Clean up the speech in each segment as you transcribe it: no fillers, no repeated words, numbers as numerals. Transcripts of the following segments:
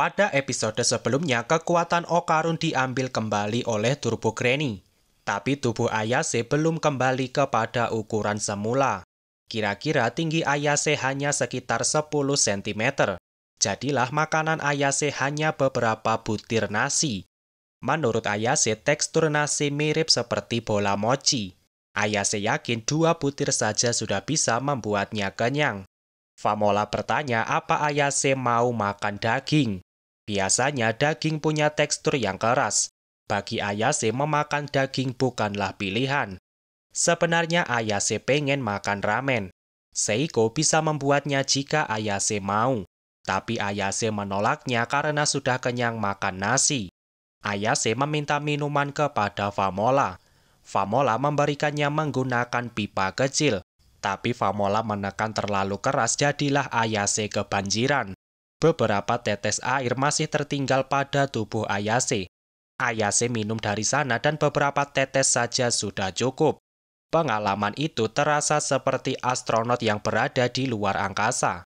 Pada episode sebelumnya, kekuatan Okarun diambil kembali oleh Turbo Granny. Tapi tubuh Ayase belum kembali kepada ukuran semula. Kira-kira tinggi Ayase hanya sekitar 10 cm. Jadilah makanan Ayase hanya beberapa butir nasi. Menurut Ayase, tekstur nasi mirip seperti bola mochi. Ayase yakin 2 butir saja sudah bisa membuatnya kenyang. Famola bertanya apa Ayase mau makan daging. Biasanya daging punya tekstur yang keras. Bagi Ayase memakan daging bukanlah pilihan. Sebenarnya Ayase pengen makan ramen. Seiko bisa membuatnya jika Ayase mau. Tapi Ayase menolaknya karena sudah kenyang makan nasi. Ayase meminta minuman kepada Famola. Famola memberikannya menggunakan pipa kecil. Tapi Famola menekan terlalu keras, jadilah Ayase kebanjiran. Beberapa tetes air masih tertinggal pada tubuh Ayase. Ayase minum dari sana dan beberapa tetes saja sudah cukup. Pengalaman itu terasa seperti astronot yang berada di luar angkasa.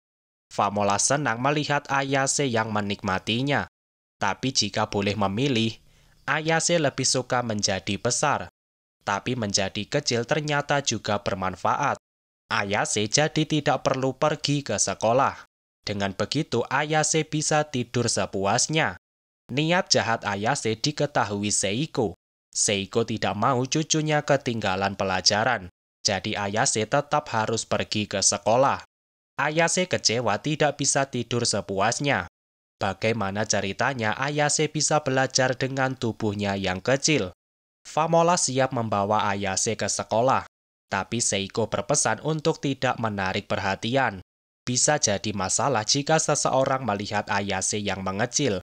Famola senang melihat Ayase yang menikmatinya. Tapi jika boleh memilih, Ayase lebih suka menjadi besar. Tapi menjadi kecil ternyata juga bermanfaat. Ayase jadi tidak perlu pergi ke sekolah. Dengan begitu, Ayase bisa tidur sepuasnya. Niat jahat Ayase diketahui Seiko. Seiko tidak mau cucunya ketinggalan pelajaran. Jadi Ayase tetap harus pergi ke sekolah. Ayase kecewa tidak bisa tidur sepuasnya. Bagaimana ceritanya Ayase bisa belajar dengan tubuhnya yang kecil? Famola siap membawa Ayase ke sekolah. Tapi Seiko berpesan untuk tidak menarik perhatian. Bisa jadi masalah jika seseorang melihat Ayase yang mengecil.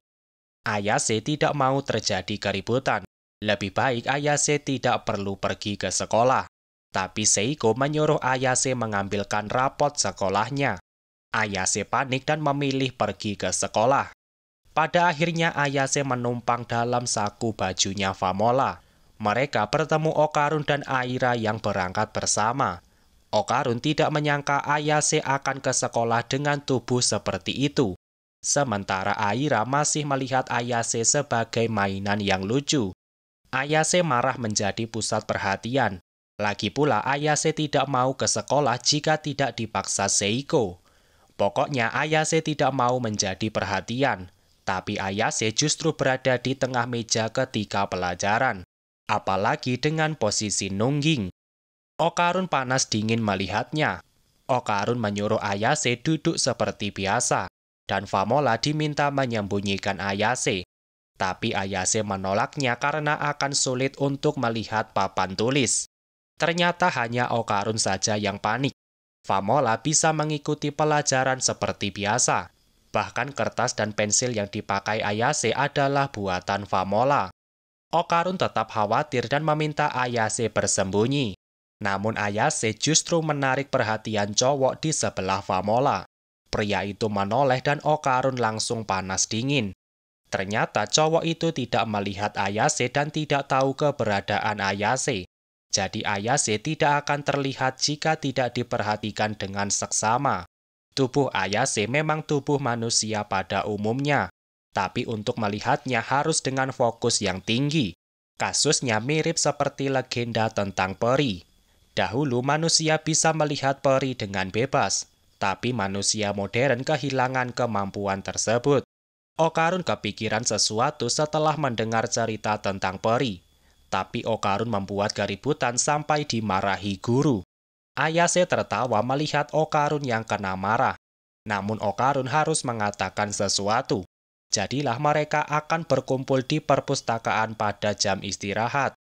Ayase tidak mau terjadi keributan. Lebih baik Ayase tidak perlu pergi ke sekolah. Tapi Seiko menyuruh Ayase mengambilkan rapot sekolahnya. Ayase panik dan memilih pergi ke sekolah. Pada akhirnya Ayase menumpang dalam saku bajunya Famola. Mereka bertemu Okarun dan Aira yang berangkat bersama. Okarun tidak menyangka Ayase akan ke sekolah dengan tubuh seperti itu. Sementara Aira masih melihat Ayase sebagai mainan yang lucu. Ayase marah menjadi pusat perhatian. Lagi pula Ayase tidak mau ke sekolah jika tidak dipaksa Seiko. Pokoknya Ayase tidak mau menjadi perhatian. Tapi Ayase justru berada di tengah meja ketika pelajaran. Apalagi dengan posisi nungging. Okarun panas dingin melihatnya. Okarun menyuruh Ayase duduk seperti biasa. Dan Famola diminta menyembunyikan Ayase. Tapi Ayase menolaknya karena akan sulit untuk melihat papan tulis. Ternyata hanya Okarun saja yang panik. Famola bisa mengikuti pelajaran seperti biasa. Bahkan kertas dan pensil yang dipakai Ayase adalah buatan Famola. Okarun tetap khawatir dan meminta Ayase bersembunyi. Namun Ayase justru menarik perhatian cowok di sebelah Famola. Pria itu menoleh dan Okarun langsung panas dingin. Ternyata cowok itu tidak melihat Ayase dan tidak tahu keberadaan Ayase. Jadi Ayase tidak akan terlihat jika tidak diperhatikan dengan seksama. Tubuh Ayase memang tubuh manusia pada umumnya. Tapi untuk melihatnya harus dengan fokus yang tinggi. Kasusnya mirip seperti legenda tentang peri. Dahulu manusia bisa melihat peri dengan bebas. Tapi manusia modern kehilangan kemampuan tersebut. Okarun kepikiran sesuatu setelah mendengar cerita tentang peri. Tapi Okarun membuat keributan sampai dimarahi guru. Ayase tertawa melihat Okarun yang kena marah. Namun Okarun harus mengatakan sesuatu. Jadilah mereka akan berkumpul di perpustakaan pada jam istirahat.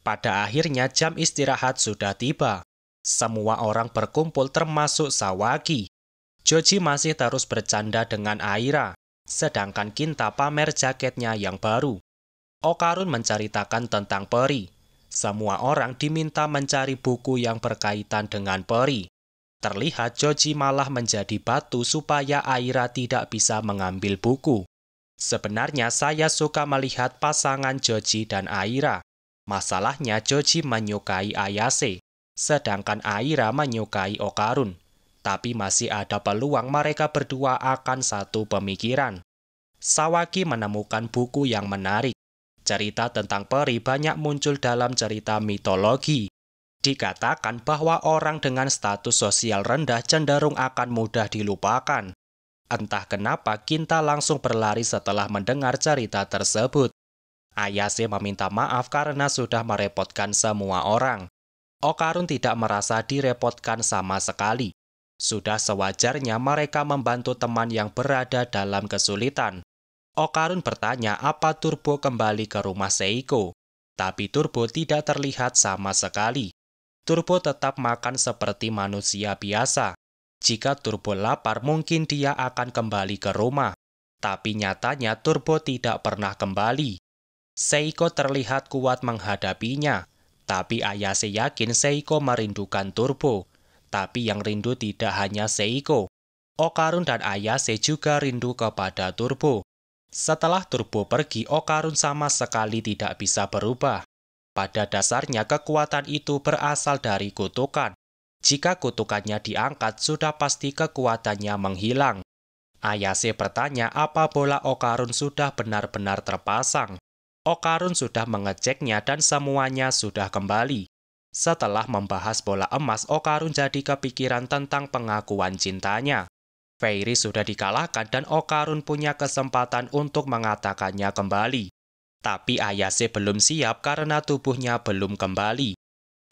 Pada akhirnya jam istirahat sudah tiba. Semua orang berkumpul termasuk Sawagi. Joji masih terus bercanda dengan Aira, sedangkan Kinta pamer jaketnya yang baru. Okarun menceritakan tentang peri. Semua orang diminta mencari buku yang berkaitan dengan peri. Terlihat Joji malah menjadi batu supaya Aira tidak bisa mengambil buku. Sebenarnya saya suka melihat pasangan Joji dan Aira. Masalahnya Joji menyukai Ayase. Sedangkan Aira menyukai Okarun. Tapi masih ada peluang mereka berdua akan satu pemikiran. Sawaki menemukan buku yang menarik. Cerita tentang peri banyak muncul dalam cerita mitologi. Dikatakan bahwa orang dengan status sosial rendah cenderung akan mudah dilupakan. Entah kenapa Kinta langsung berlari setelah mendengar cerita tersebut. Ayase meminta maaf karena sudah merepotkan semua orang. Okarun tidak merasa direpotkan sama sekali. Sudah sewajarnya mereka membantu teman yang berada dalam kesulitan. Okarun bertanya apa Turbo kembali ke rumah Seiko. Tapi Turbo tidak terlihat sama sekali. Turbo tetap makan seperti manusia biasa. Jika Turbo lapar, mungkin dia akan kembali ke rumah. Tapi nyatanya Turbo tidak pernah kembali. Seiko terlihat kuat menghadapinya. Tapi Ayase yakin Seiko merindukan Turbo. Tapi yang rindu tidak hanya Seiko. Okarun dan Ayase juga rindu kepada Turbo. Setelah Turbo pergi, Okarun sama sekali tidak bisa berubah. Pada dasarnya kekuatan itu berasal dari kutukan. Jika kutukannya diangkat, sudah pasti kekuatannya menghilang. Ayase bertanya apa bola Okarun sudah benar-benar terpasang. Okarun sudah mengeceknya dan semuanya sudah kembali. Setelah membahas bola emas, Okarun jadi kepikiran tentang pengakuan cintanya. Fairy sudah dikalahkan dan Okarun punya kesempatan untuk mengatakannya kembali. Tapi Ayase belum siap karena tubuhnya belum kembali.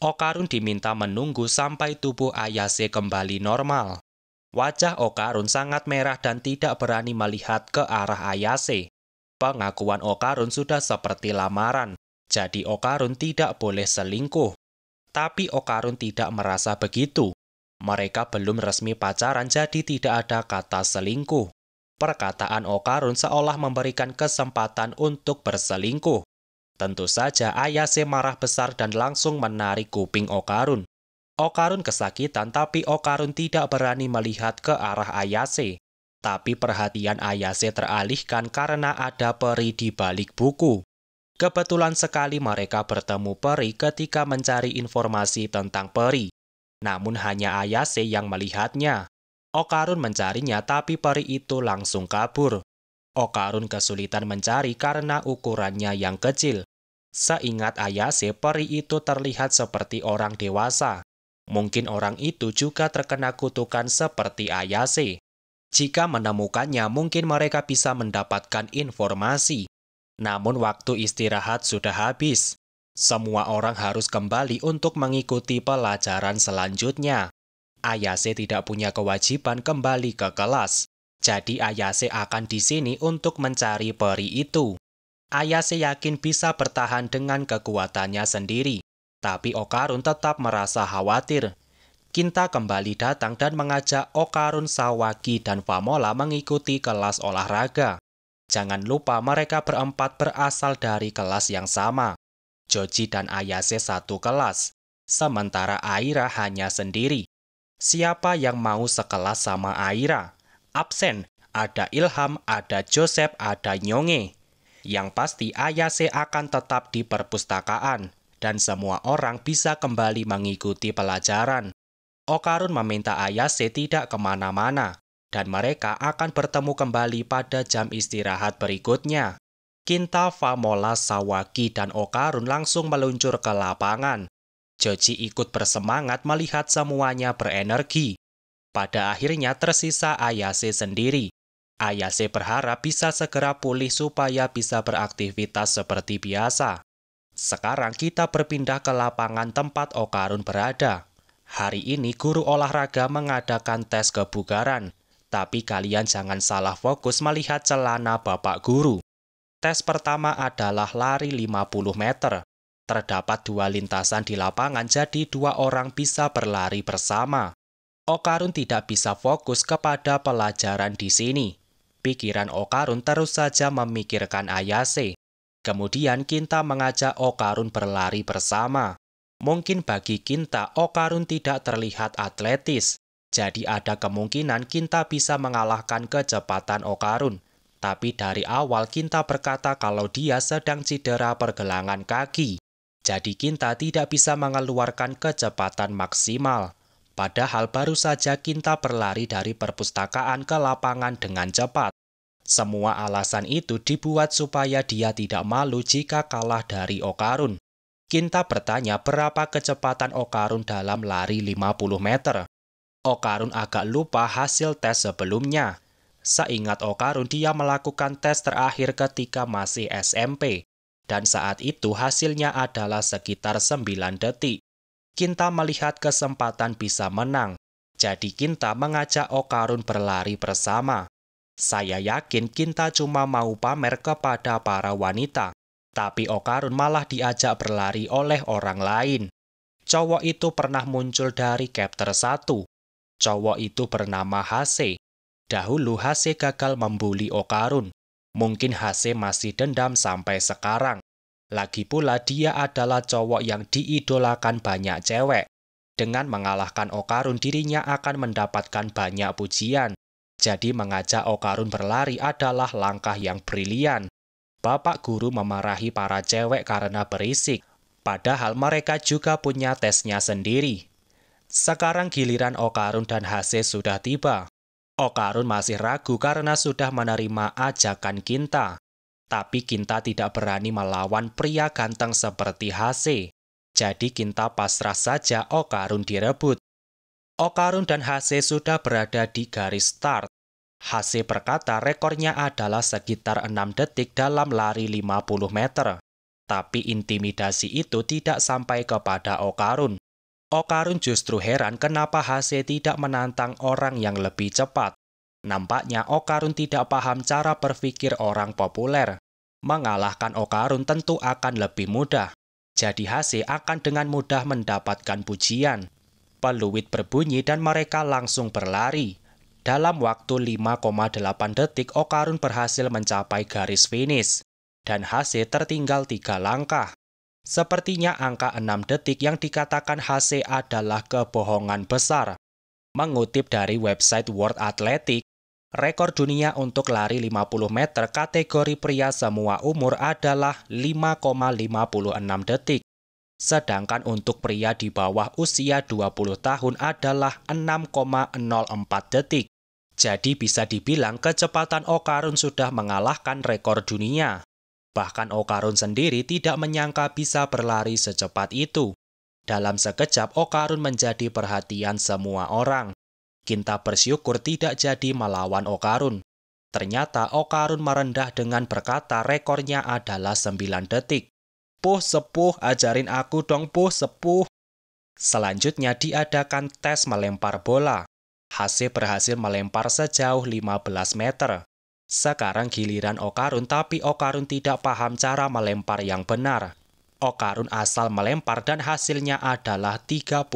Okarun diminta menunggu sampai tubuh Ayase kembali normal. Wajah Okarun sangat merah dan tidak berani melihat ke arah Ayase. Pengakuan Okarun sudah seperti lamaran, jadi Okarun tidak boleh selingkuh. Tapi Okarun tidak merasa begitu. Mereka belum resmi pacaran, jadi tidak ada kata selingkuh. Perkataan Okarun seolah memberikan kesempatan untuk berselingkuh. Tentu saja Ayase marah besar dan langsung menarik kuping Okarun. Okarun kesakitan, tapi Okarun tidak berani melihat ke arah Ayase. Tapi perhatian Ayase teralihkan karena ada peri di balik buku. Kebetulan sekali mereka bertemu peri ketika mencari informasi tentang peri. Namun hanya Ayase yang melihatnya. Okarun mencarinya tapi peri itu langsung kabur. Okarun kesulitan mencari karena ukurannya yang kecil. Seingat Ayase, peri itu terlihat seperti orang dewasa. Mungkin orang itu juga terkena kutukan seperti Ayase. Jika menemukannya, mungkin mereka bisa mendapatkan informasi. Namun waktu istirahat sudah habis. Semua orang harus kembali untuk mengikuti pelajaran selanjutnya. Ayase tidak punya kewajiban kembali ke kelas. Jadi Ayase akan di sini untuk mencari peri itu. Ayase yakin bisa bertahan dengan kekuatannya sendiri. Tapi Okarun tetap merasa khawatir. Kinta kembali datang dan mengajak Okarun, Sawaki, dan Famola mengikuti kelas olahraga. Jangan lupa mereka berempat berasal dari kelas yang sama. Joji dan Ayase satu kelas, sementara Aira hanya sendiri. Siapa yang mau sekelas sama Aira? Absen, ada Ilham, ada Joseph, ada Nyonge. Yang pasti Ayase akan tetap di perpustakaan, dan semua orang bisa kembali mengikuti pelajaran. Okarun meminta Ayase tidak kemana-mana, dan mereka akan bertemu kembali pada jam istirahat berikutnya. Kinta, Famola, Sawaki, dan Okarun langsung meluncur ke lapangan. Joji ikut bersemangat melihat semuanya berenergi. Pada akhirnya tersisa Ayase sendiri. Ayase berharap bisa segera pulih supaya bisa beraktivitas seperti biasa. Sekarang kita berpindah ke lapangan tempat Okarun berada. Hari ini guru olahraga mengadakan tes kebugaran. Tapi kalian jangan salah fokus melihat celana Bapak Guru. Tes pertama adalah lari 50 meter. Terdapat 2 lintasan di lapangan, jadi 2 orang bisa berlari bersama. Okarun tidak bisa fokus kepada pelajaran di sini. Pikiran Okarun terus saja memikirkan Ayase. Kemudian Kinta mengajak Okarun berlari bersama. Mungkin bagi Kinta, Okarun tidak terlihat atletis. Jadi ada kemungkinan Kinta bisa mengalahkan kecepatan Okarun. Tapi dari awal Kinta berkata kalau dia sedang cedera pergelangan kaki. Jadi Kinta tidak bisa mengeluarkan kecepatan maksimal. Padahal baru saja Kinta berlari dari perpustakaan ke lapangan dengan cepat. Semua alasan itu dibuat supaya dia tidak malu jika kalah dari Okarun. Kinta bertanya berapa kecepatan Okarun dalam lari 50 meter. Okarun agak lupa hasil tes sebelumnya. Seingat Okarun, dia melakukan tes terakhir ketika masih SMP. Dan saat itu hasilnya adalah sekitar 9 detik. Kinta melihat kesempatan bisa menang. Jadi Kinta mengajak Okarun berlari bersama. Saya yakin Kinta cuma mau pamer kepada para wanita. Tapi Okarun malah diajak berlari oleh orang lain. Cowok itu pernah muncul dari chapter 1. Cowok itu bernama Hase. Dahulu Hase gagal membuli Okarun. Mungkin Hase masih dendam sampai sekarang. Lagi pula dia adalah cowok yang diidolakan banyak cewek. Dengan mengalahkan Okarun, dirinya akan mendapatkan banyak pujian. Jadi mengajak Okarun berlari adalah langkah yang brilian. Bapak guru memarahi para cewek karena berisik. Padahal mereka juga punya tesnya sendiri. Sekarang giliran Okarun dan Hase sudah tiba. Okarun masih ragu karena sudah menerima ajakan Kinta. Tapi Kinta tidak berani melawan pria ganteng seperti Hase. Jadi Kinta pasrah saja Okarun direbut. Okarun dan Hase sudah berada di garis start. Hase berkata rekornya adalah sekitar 6 detik dalam lari 50 meter. Tapi intimidasi itu tidak sampai kepada Okarun. Okarun justru heran kenapa Hase tidak menantang orang yang lebih cepat. Nampaknya Okarun tidak paham cara berpikir orang populer. Mengalahkan Okarun tentu akan lebih mudah. Jadi Hase akan dengan mudah mendapatkan pujian. Peluit berbunyi dan mereka langsung berlari. Dalam waktu 5,8 detik Okarun berhasil mencapai garis finish. Dan Hase tertinggal 3 langkah. Sepertinya angka 6 detik yang dikatakan Hase adalah kebohongan besar. Mengutip dari website World Athletics, rekor dunia untuk lari 50 meter kategori pria semua umur adalah 5,56 detik. Sedangkan untuk pria di bawah usia 20 tahun adalah 6,04 detik. Jadi bisa dibilang kecepatan Okarun sudah mengalahkan rekor dunia. Bahkan Okarun sendiri tidak menyangka bisa berlari secepat itu. Dalam sekejap Okarun menjadi perhatian semua orang. Kinta bersyukur tidak jadi melawan Okarun. Ternyata Okarun merendah dengan berkata rekornya adalah 9 detik. Puh sepuh, ajarin aku dong puh sepuh. Selanjutnya diadakan tes melempar bola. Hase berhasil melempar sejauh 15 meter. Sekarang giliran Okarun, tapi Okarun tidak paham cara melempar yang benar. Okarun asal melempar dan hasilnya adalah 35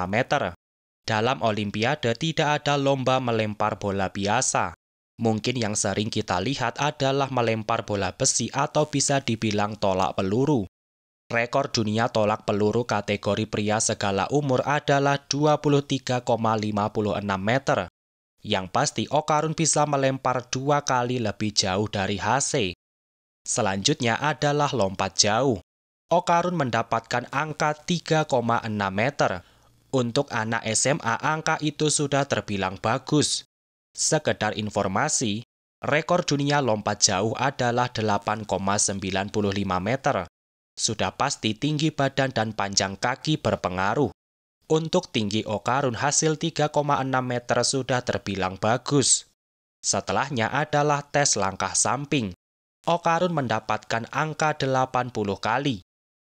meter. Dalam Olimpiade tidak ada lomba melempar bola biasa. Mungkin yang sering kita lihat adalah melempar bola besi atau bisa dibilang tolak peluru. Rekor dunia tolak peluru kategori pria segala umur adalah 23,56 meter. Yang pasti Okarun bisa melempar 2 kali lebih jauh dari Hase. Selanjutnya adalah lompat jauh. Okarun mendapatkan angka 3,6 meter. Untuk anak SMA angka itu sudah terbilang bagus. Sekedar informasi, rekor dunia lompat jauh adalah 8,95 meter. Sudah pasti tinggi badan dan panjang kaki berpengaruh. Untuk tinggi Okarun hasil 3,6 meter sudah terbilang bagus. Setelahnya adalah tes langkah samping. Okarun mendapatkan angka 80 kali.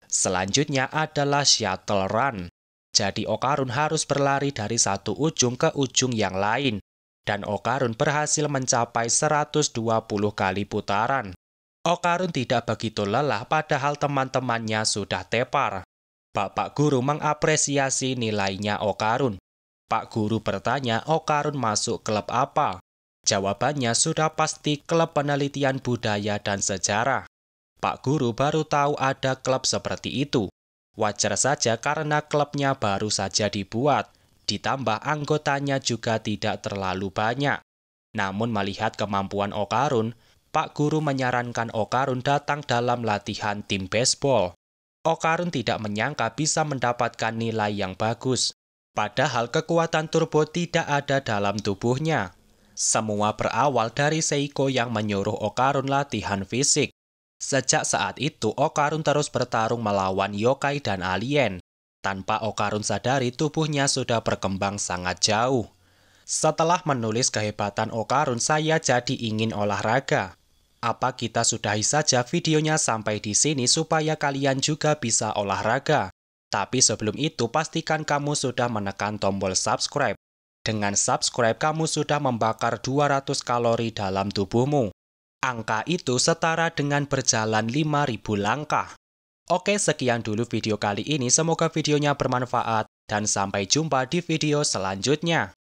Selanjutnya adalah shuttle run. Jadi Okarun harus berlari dari satu ujung ke ujung yang lain. Dan Okarun berhasil mencapai 120 kali putaran. Okarun tidak begitu lelah padahal teman-temannya sudah tepar. Bapak guru mengapresiasi nilainya Okarun. Pak guru bertanya Okarun masuk klub apa? Jawabannya sudah pasti klub penelitian budaya dan sejarah. Pak guru baru tahu ada klub seperti itu. Wajar saja karena klubnya baru saja dibuat. Ditambah anggotanya juga tidak terlalu banyak. Namun melihat kemampuan Okarun, Pak guru menyarankan Okarun datang dalam latihan tim baseball. Okarun tidak menyangka bisa mendapatkan nilai yang bagus. Padahal kekuatan turbo tidak ada dalam tubuhnya. Semua berawal dari Seiko yang menyuruh Okarun latihan fisik. Sejak saat itu, Okarun terus bertarung melawan yokai dan alien. Tanpa Okarun sadari, tubuhnya sudah berkembang sangat jauh. Setelah menulis kehebatan Okarun, saya jadi ingin olahraga. Apa kita sudahi saja videonya sampai di sini supaya kalian juga bisa olahraga. Tapi sebelum itu, pastikan kamu sudah menekan tombol subscribe. Dengan subscribe, kamu sudah membakar 200 kalori dalam tubuhmu. Angka itu setara dengan berjalan 5.000 langkah. Oke, sekian dulu video kali ini. Semoga videonya bermanfaat dan sampai jumpa di video selanjutnya.